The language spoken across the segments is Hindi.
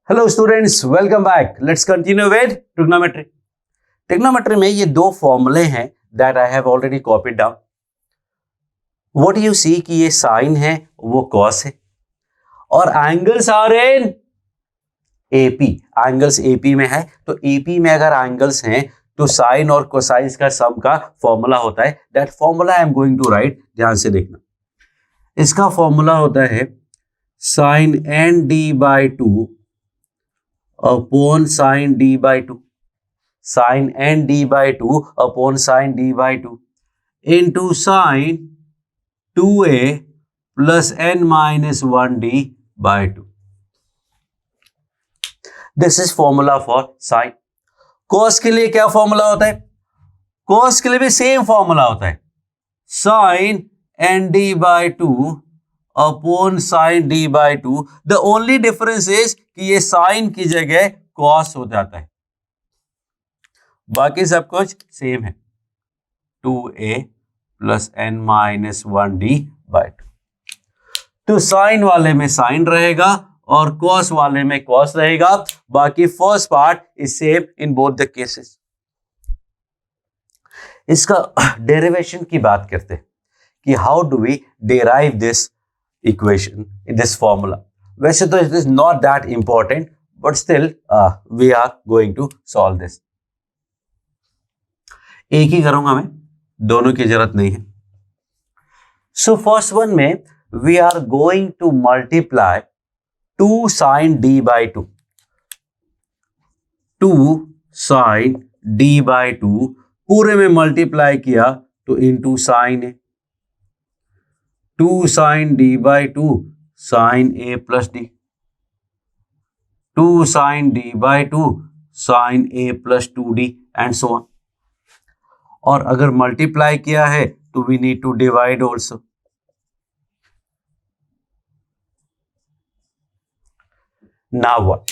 Hello students, welcome back. Let's continue with trigonometry. Trigonometry में ये दो फॉर्मूले हैं that I have already copied down. What you see कि ये साइन है, वो कॉस है, और angles are in AP. Angles AP में है, तो एपी में अगर एंगल्स हैं तो साइन और कोसाइन का सम का फॉर्मूला होता है। That formula I am going to write, ध्यान से देखना। इसका फॉर्मूला होता है sine n d by two upon sine d by two, sine n d by two upon sine d by two into sine 2a plus n minus 1d by two. This is formula for sine. Cos के लिए क्या फॉर्मूला होता है? कॉस के लिए भी सेम फॉर्मूला होता है, sine n d by two upon sine d by two. The only difference is कि ये साइन की जगह कॉस हो जाता है, बाकी सब कुछ सेम है, 2a plus n minus 1d by two. तो साइन वाले में साइन रहेगा और कॉस वाले में कॉस रहेगा। बाकी first part is same in both the cases. इसका डेरिवेशन की बात करते हैं कि how do we derive this equation in this formula. वैसे तो it is not that important, but still we are going to solve this. एक ही करूंगा मैं, दोनों की जरूरत नहीं है। सो फर्स्ट वन में we are going to multiply 2 sine d by two, 2 sine d by to पूरे में मल्टीप्लाई किया तो इनटू साइन है, 2 sine d by two sine a plus d, 2 sine d by two sine a plus 2d and so on. और अगर मल्टीप्लाई किया है तो we need to divide also. Now what?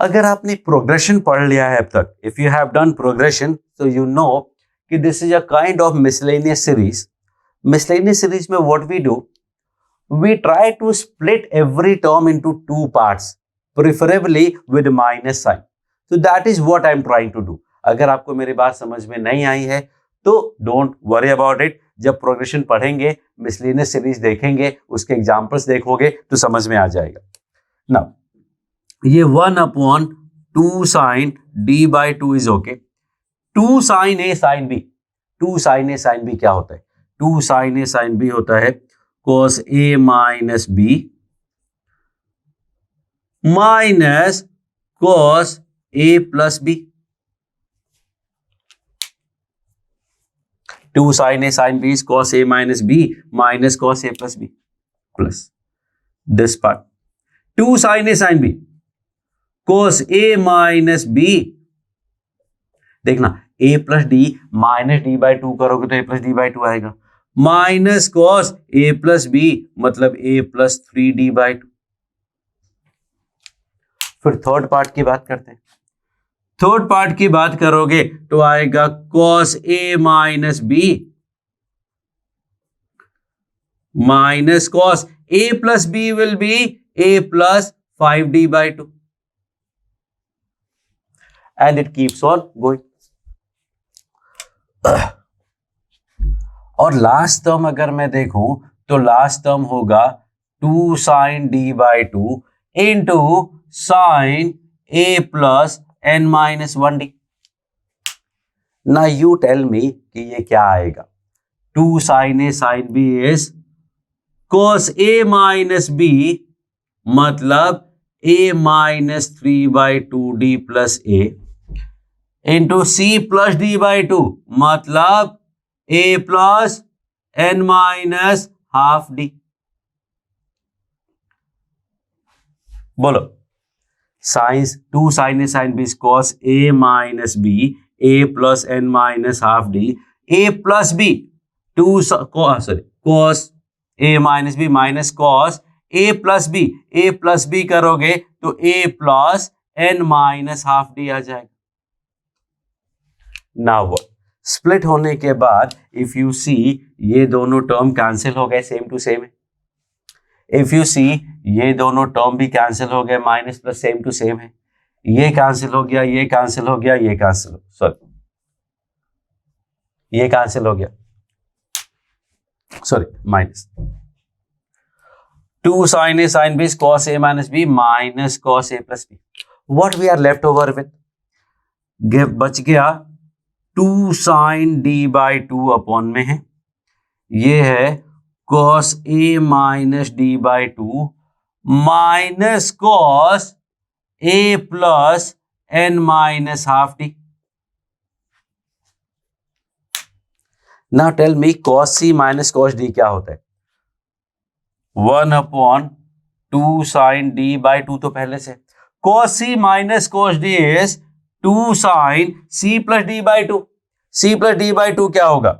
अगर आपने प्रोग्रेशन पढ़ लिया है अब तक, if you have done progression, तो यू नो कि this is a kind of miscellaneous series. Miscellaneous series में what we do, we try to split every term into two parts, preferably with minus sign. So that is what I am trying to do. अगर आपको मेरी बात समझ में नहीं आई है तो डोंट वरी अबाउट इट। जब प्रोग्रेशन पढ़ेंगे, मिसलेनियस सीरीज देखेंगे, उसके एग्जांपल्स देखोगे तो समझ में आ जाएगा। नाउ ये 1 upon 2 sine d by two is okay. 2 sine a sine b, 2 sine a sine b क्या होता है? 2 साइन ए साइन बी होता है cos a minus b minus cos a plus b. 2 sin a sin b is cos a minus b minus cos a plus b plus this part 2 sin a sin b cos a minus b। देखना a plus D minus D by to करोगे तो a plus d by to आएगा, minus cos a plus B मतलब ए प्लस 3d बाई टू। फिर थर्ड पार्ट की बात करते हैं। थर्ड पार्ट की बात करोगे तो आएगा cos a minus b minus cos a plus b will be a plus 5d by two and it keeps on going. और लास्ट टर्म अगर मैं देखूं तो लास्ट टर्म होगा 2 sine d by two into sine a plus n minus 1d। ना यू टेल मी कि ये क्या आएगा। 2 sine a sine b is cos a minus b मतलब a minus 3/2d plus a into c plus d by two मतलब a plus n minus half d. बोलो, science 2 sine a sine b cos a minus b a plus n minus half d, a plus b 2 cos a minus b minus cos a plus b करोगे तो a plus n minus half D आ जाएगा। Now what? स्प्लिट होने के बाद इफ यू सी ये दोनों टर्म कैंसिल हो गए, सेम टू सेम है। इफ यू सी ये दोनों टर्म भी कैंसिल हो गए, minus plus same to same है, ये कैंसिल हो गया, ये कैंसिल हो गया, ये कैंसिल हो, सॉरी ये कैंसिल हो गया, sorry minus 2 sin A sin B is cos A minus B minus cos A plus B. What we are left over with? बच गया 2 sin D by 2 अपॉन में है, ये है cos A minus D by 2 minus cos A plus N minus half D. Now tell me cos C minus cos D क्या होता है? 1 अपॉन 2 sin D by 2 तो पहले से, cos C minus cos D is 2 sin C plus D by 2. C plus D by 2 क्या होगा?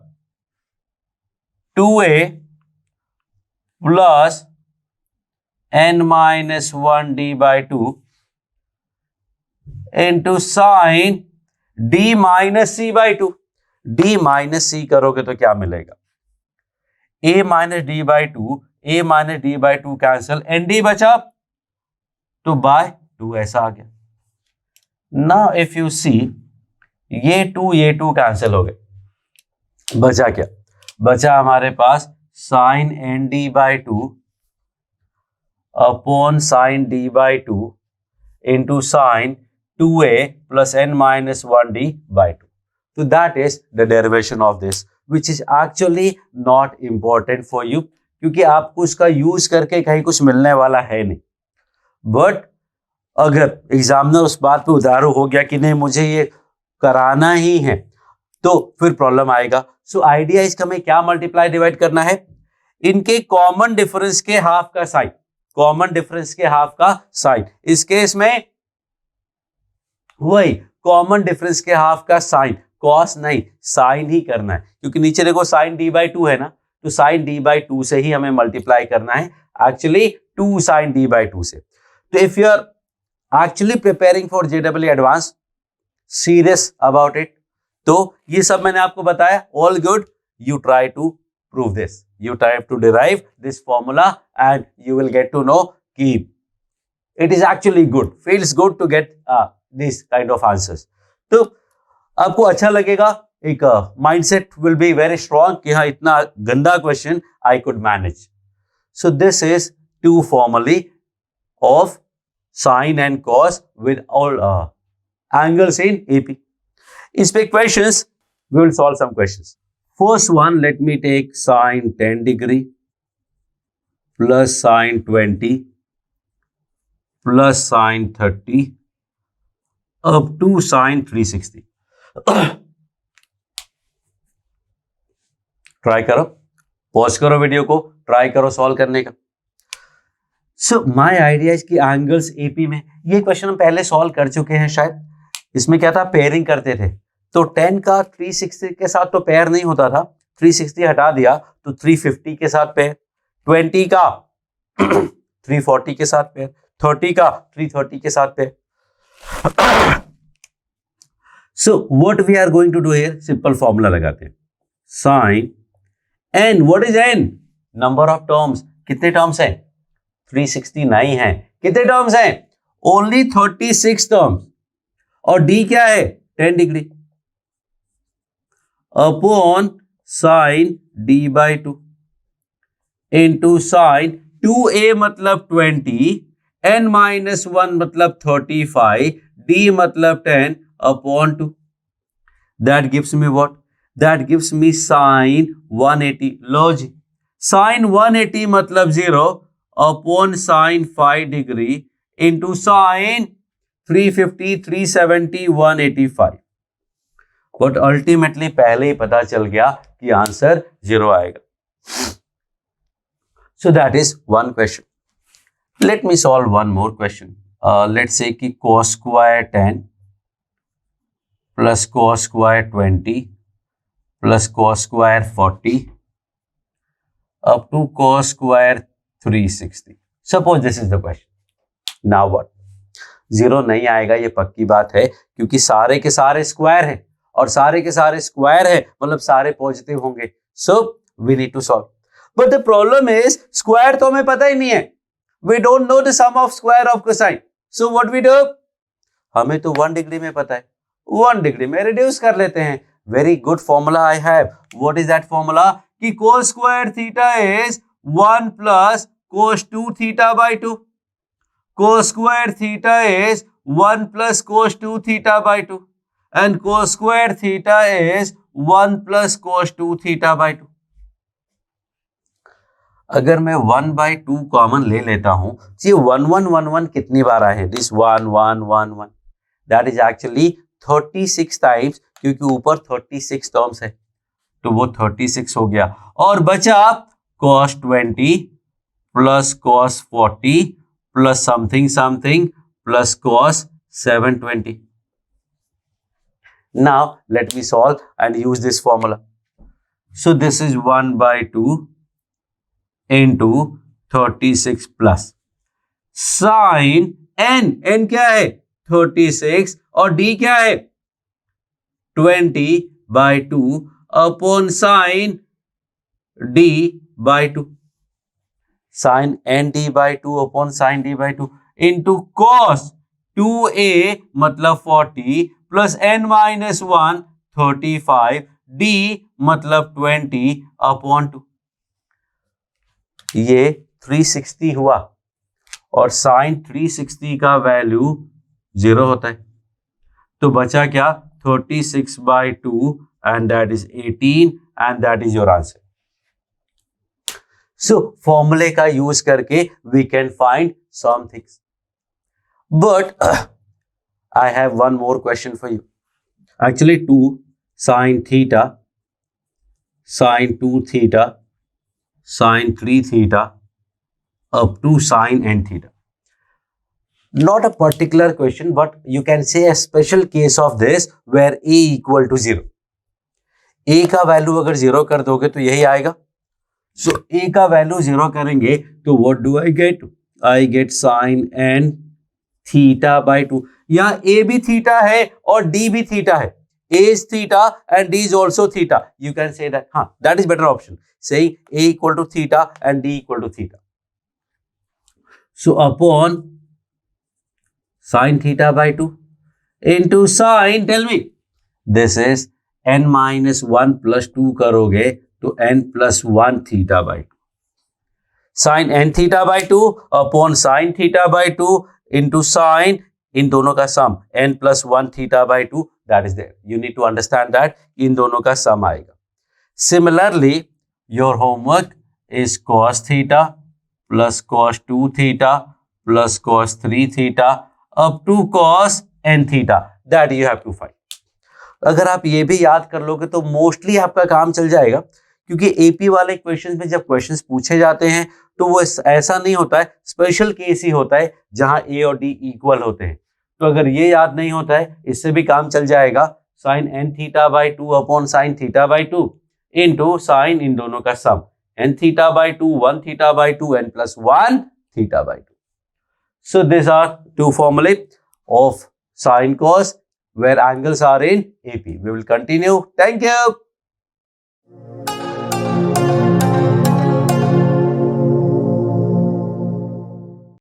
2A plus N minus 1 D by 2 into sin D minus C by 2. D minus C करोगे तो क्या मिलेगा? A minus D by 2, A minus D by 2 cancel, ND बचा तो बाय 2 ऐसा आ गया. Now if you see ये 2 कैंसिल हो गए, बचा क्या? बचा हमारे पास sin ND by 2 upon sin D by 2 into sin 2A plus N minus 1D by 2. So that is the derivation of this, which is actually not important for you, क्योंकि आपको इसका यूज करके कहीं कुछ मिलने वाला है नहीं. बट अगर एग्जामिनर उस बात पे उतारू हो गया कि नहीं मुझे ये कराना ही है, तो फिर प्रॉब्लम आएगा. सो आइडिया इसका हमें क्या मल्टीप्लाई डिवाइड करना है? इनके कॉमन डिफरेंस के हाफ का साइन, कॉमन डिफरेंस के हाफ का साइन. इस केस में वही कॉमन डिफरेंस के हाफ का साइन, कॉस नहीं साइन ही करना है, क्योंकि नीचे देखो साइन डी बाई 2 है ना, तो साइन डी बाई 2 से ही हमें मल्टीप्लाई करना है, एक्चुअली 2 साइन डी बाई 2 से. तो if you are actually preparing for JEE Advanced, serious about it, तो ये सब मैंने आपको बताया, all good. You try to prove this, you try to derive this formula and you will get to know कि it is actually good, feels good to get this kind of answers. तो आपको अच्छा लगेगा, एक mindset will be very strong कि हाँ इतना गंदा question I could manage. So this is two formulae of sine and cos with all angles in AP. In spec questions, we will solve some questions. First one, let me take sine 10 degree plus sine 20 plus sine 30 up to sine 360. Try करो, पॉज करो वीडियो को, ट्राई करो सॉल्व करने का. सो माय आइडिया इज कि एंगल्स एपी में, ये क्वेश्चन हम पहले सॉल्व कर चुके हैं शायद. इसमें क्या था, पेयरिंग करते थे, तो 10 का 360 के साथ तो पेयर नहीं होता था, 360 हटा दिया तो 350 के साथ पेयर, 20 का 340 के साथ पेयर, 30 का 330 के साथ pair. So what we are going to do here, simple formula लगाते हैं. Sine n, what is n? Number of terms. कितने टर्म्स हैं? 369 है. कितने टर्म्स हैं? Only 36 terms. और डी क्या है? 10 degree upon sine d by 2 into sine 2a मतलब 20, n माइनस 1 मतलब 35, d मतलब 10 upon 2. That gives me what? That gives me sine 180. लो जी, साइन 180 मतलब 0 upon sine 5 degree into sine 350, 370, 185. But ultimately पहले ही पता चल गया कि आंसर 0 आएगा. So that is one question. Let me solve one more question. Let's say कि cos square 10 plus cos square 20 plus cos square 40 up to cos square 360. Suppose this is the question. Now what? 0 नहीं आएगा, ये पक्की बात है, क्योंकि सारे के सारे स्क्वायर हैं, और सारे के सारे स्क्वायर है मतलब सारे पॉजिटिव होंगे. So we need to solve. But the problem is square तो हमें पता ही नहीं है, we don't know the sum of square of cosine, so what we do, हमें तो 1 डिग्री में पता है, 1 डिग्री में रिड्यूस कर लेते हैं। Very good formula I have, what is that formula, कि cos square theta is 1 plus cos 2 theta by 2, cos square theta is 1 plus cos 2 theta by 2 and cos square theta is 1 plus cos 2 theta by 2. अगर मैं 1 by 2 कॉमन ले लेता हूं तो ये 1 1 1 1 कितनी बार आए हैं, this 1 1 1 1, that is actually 36 times, क्योंकि ऊपर 36 टर्म्स है तो वो 36 हो गया, और बचा cos 20 plus cos 40 plus something something plus cos 720. Now let me solve and use this formula. So this is 1 by 2 into 36 plus sin n क्या है 36 और d क्या है 20 by 2 upon sin d by 2, sin n d by 2 upon sin d by 2 into cos 2a मतलब 40 प्लस n माइनस 1 35 d मतलब 20 अपॉन 2, ये 360 हुआ और साइन 360 का वैल्यू 0 होता है, तो बचा क्या 36 by 2 and that is 18 and that is your answer. So formulae का यूज करके we can find some things, but I have one more question for you. Actually 2 sin theta, sin 2 theta, sin 3 theta up to sin n theta. Not a particular question, but you can say a special case of this where a equal to 0. a का वैल्यू अगर 0 कर दोगे तो यही आएगा. So a का वैल्यू 0 करेंगे तो what do I get? I get sin n theta by 2. यहाँ a भी थीटा है और d भी थीटा है, a is theta and d is also theta. You can say that, हाँ, that is better option, saying a equal to theta and d equal to theta. So upon sin theta by 2 into sin, tell me, this is n minus 1 plus 2 करोगे तो n plus 1 theta by 2. Sin n theta by 2 upon sin theta by 2 into sin, इन दोनों का सम n plus 1 theta by 2, that is there. You need to understand that इन दोनों का सम आएगा. Similarly, your homework is cos theta plus cos 2 theta plus cos 3 theta up to cos n theta, that you have to find. अगर आप ये भी याद कर लोगे तो मोस्टली आपका काम चल जाएगा, क्योंकि एपी वाले क्वेश्चंस में जब क्वेश्चंस पूछे जाते हैं तो वो ऐसा नहीं होता है, स्पेशल केस ही होता है जहां ए और डी इक्वल होते हैं. तो अगर ये याद नहीं होता है इससे भी काम चल जाएगा. Sine n theta by 2 upon sine theta by 2 into sine इन दोनों का sum n theta by 2 1 theta by 2 n plus 1 theta by 2. So this are two formulae of sine cos where angles are in AP. We will continue. Thank you.